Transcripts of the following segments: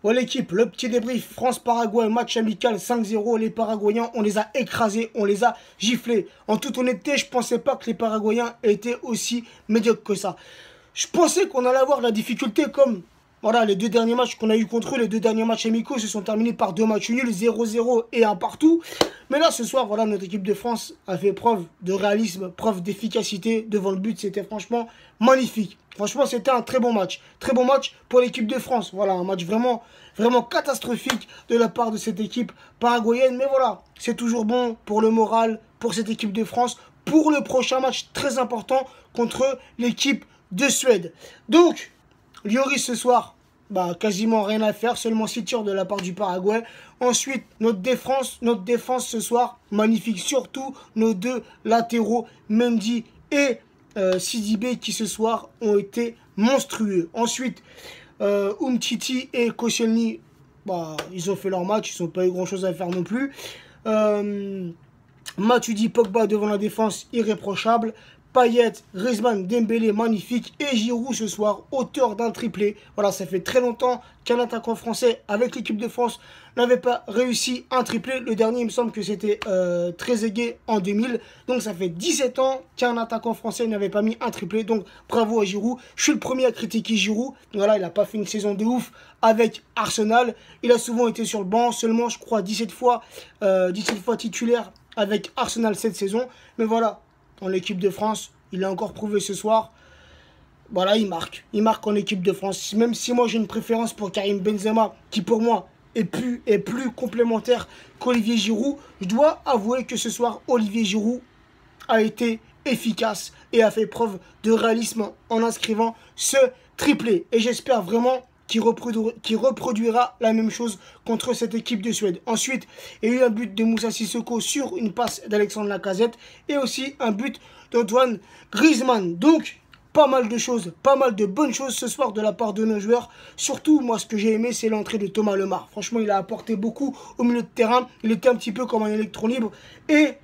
Ouais l'équipe, le petit débrief France-Paraguay, match amical 5-0. Les Paraguayens, on les a écrasés, on les a giflés. En toute honnêteté, je pensais pas que les Paraguayens étaient aussi médiocres que ça. Je pensais qu'on allait avoir la difficulté comme voilà, les deux derniers matchs qu'on a eu contre eux, les deux derniers matchs amicaux se sont terminés par deux matchs nuls, 0-0 et un partout. Mais là, ce soir, voilà, notre équipe de France a fait preuve de réalisme, preuve d'efficacité devant le but. C'était franchement magnifique. Franchement, c'était un très bon match. Très bon match pour l'équipe de France. Voilà, un match vraiment, vraiment catastrophique de la part de cette équipe paraguayenne. Mais voilà, c'est toujours bon pour le moral, pour cette équipe de France, pour le prochain match très important contre l'équipe de Suède. Donc, Lloris ce soir, bah, quasiment rien à faire, seulement 6 tirs de la part du Paraguay. Ensuite, notre défense ce soir, magnifique. Surtout nos deux latéraux, Mendy et Sidibé, qui ce soir ont été monstrueux. Ensuite, Umtiti et Koscielny, bah, ils ont fait leur match, ils n'ont pas eu grand chose à faire non plus. Matuidi, Pogba devant la défense, irréprochable. Payet, Griezmann, Dembélé, magnifique. Et Giroud ce soir, auteur d'un triplé. Voilà, ça fait très longtemps qu'un attaquant français avec l'équipe de France n'avait pas réussi un triplé. Le dernier, il me semble que c'était Trezeguet en 2000. Donc ça fait 17 ans qu'un attaquant français n'avait pas mis un triplé. Donc bravo à Giroud. Je suis le premier à critiquer Giroud. Voilà, il n'a pas fait une saison de ouf avec Arsenal. Il a souvent été sur le banc, seulement je crois 17 fois titulaire avec Arsenal cette saison. Mais voilà, en équipe de France, il a encore prouvé ce soir. Voilà, il marque. Il marque en équipe de France. Même si moi j'ai une préférence pour Karim Benzema, qui pour moi est plus complémentaire qu'Olivier Giroud, je dois avouer que ce soir, Olivier Giroud a été efficace et a fait preuve de réalisme en inscrivant ce triplé. Et j'espère vraiment qu'il reproduira la même chose contre cette équipe de Suède. Ensuite, il y a eu un but de Moussa Sissoko sur une passe d'Alexandre Lacazette et aussi un but d'Antoine Griezmann. Donc, pas mal de choses, pas mal de bonnes choses ce soir de la part de nos joueurs. Surtout, moi, ce que j'ai aimé, c'est l'entrée de Thomas Lemar. Franchement, il a apporté beaucoup au milieu de terrain. Il était un petit peu comme un électron libre. Et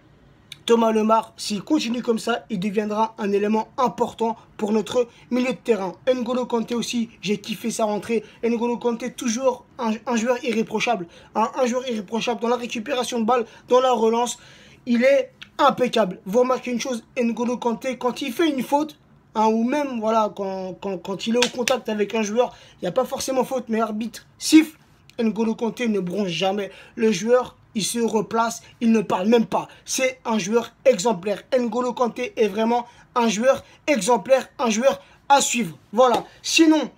Thomas Lemar, s'il continue comme ça, il deviendra un élément important pour notre milieu de terrain. N'Golo Kanté aussi, j'ai kiffé sa rentrée. N'Golo Kanté, toujours un joueur irréprochable. Un joueur irréprochable dans la récupération de balles, dans la relance. Il est impeccable. Vous remarquez une chose, N'Golo Kanté, quand il fait une faute, ou même voilà, quand il est au contact avec un joueur, il n'y a pas forcément faute, mais l'arbitre siffle. N'Golo Kanté ne bronche jamais. Le joueur, il se replace, il ne parle même pas. C'est un joueur exemplaire. N'Golo Kanté est vraiment un joueur exemplaire, un joueur à suivre. Voilà. Sinon,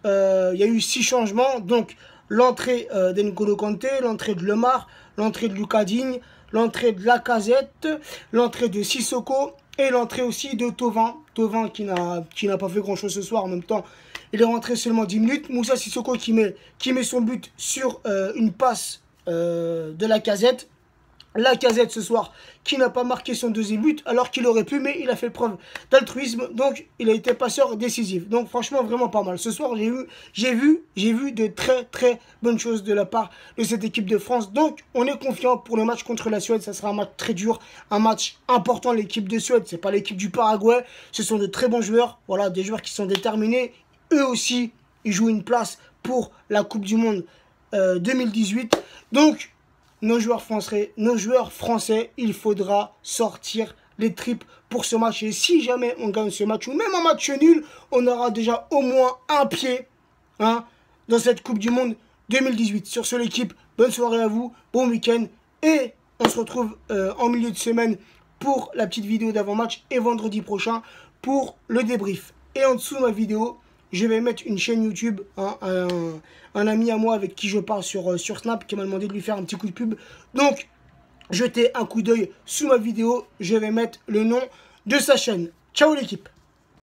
il y a eu 6 changements. Donc, l'entrée d'N'Golo Kanté, l'entrée de Lemar, l'entrée de Lucas Digne, l'entrée de Lacazette, l'entrée de Sissoko et l'entrée aussi de Thauvin. Thauvin qui n'a pas fait grand-chose ce soir. En même temps, il est rentré seulement 10 minutes. Moussa Sissoko qui met son but sur une passe de Lacazette. Lacazette ce soir qui n'a pas marqué son deuxième but alors qu'il aurait pu, mais il a fait preuve d'altruisme, donc il a été passeur décisif. Donc franchement vraiment pas mal. Ce soir j'ai vu de très bonnes choses de la part de cette équipe de France. Donc on est confiant pour le match contre la Suède. Ça sera un match très dur, un match important. L'équipe de Suède, c'est pas l'équipe du Paraguay, ce sont de très bons joueurs. Voilà, des joueurs qui sont déterminés. Eux aussi, ils jouent une place pour la Coupe du Monde 2018. Donc nos joueurs français, il faudra sortir les tripes pour ce match. Et si jamais on gagne ce match, ou même un match nul, on aura déjà au moins un pied dans cette Coupe du Monde 2018. Sur ce, l'équipe, bonne soirée à vous, bon week-end. Et on se retrouve en milieu de semaine pour la petite vidéo d'avant-match et vendredi prochain pour le débrief. Et en dessous de ma vidéo, je vais mettre une chaîne YouTube, un ami à moi avec qui je parle sur Snap qui m'a demandé de lui faire un petit coup de pub. Donc, jetez un coup d'œil sous ma vidéo, je vais mettre le nom de sa chaîne. Ciao l'équipe!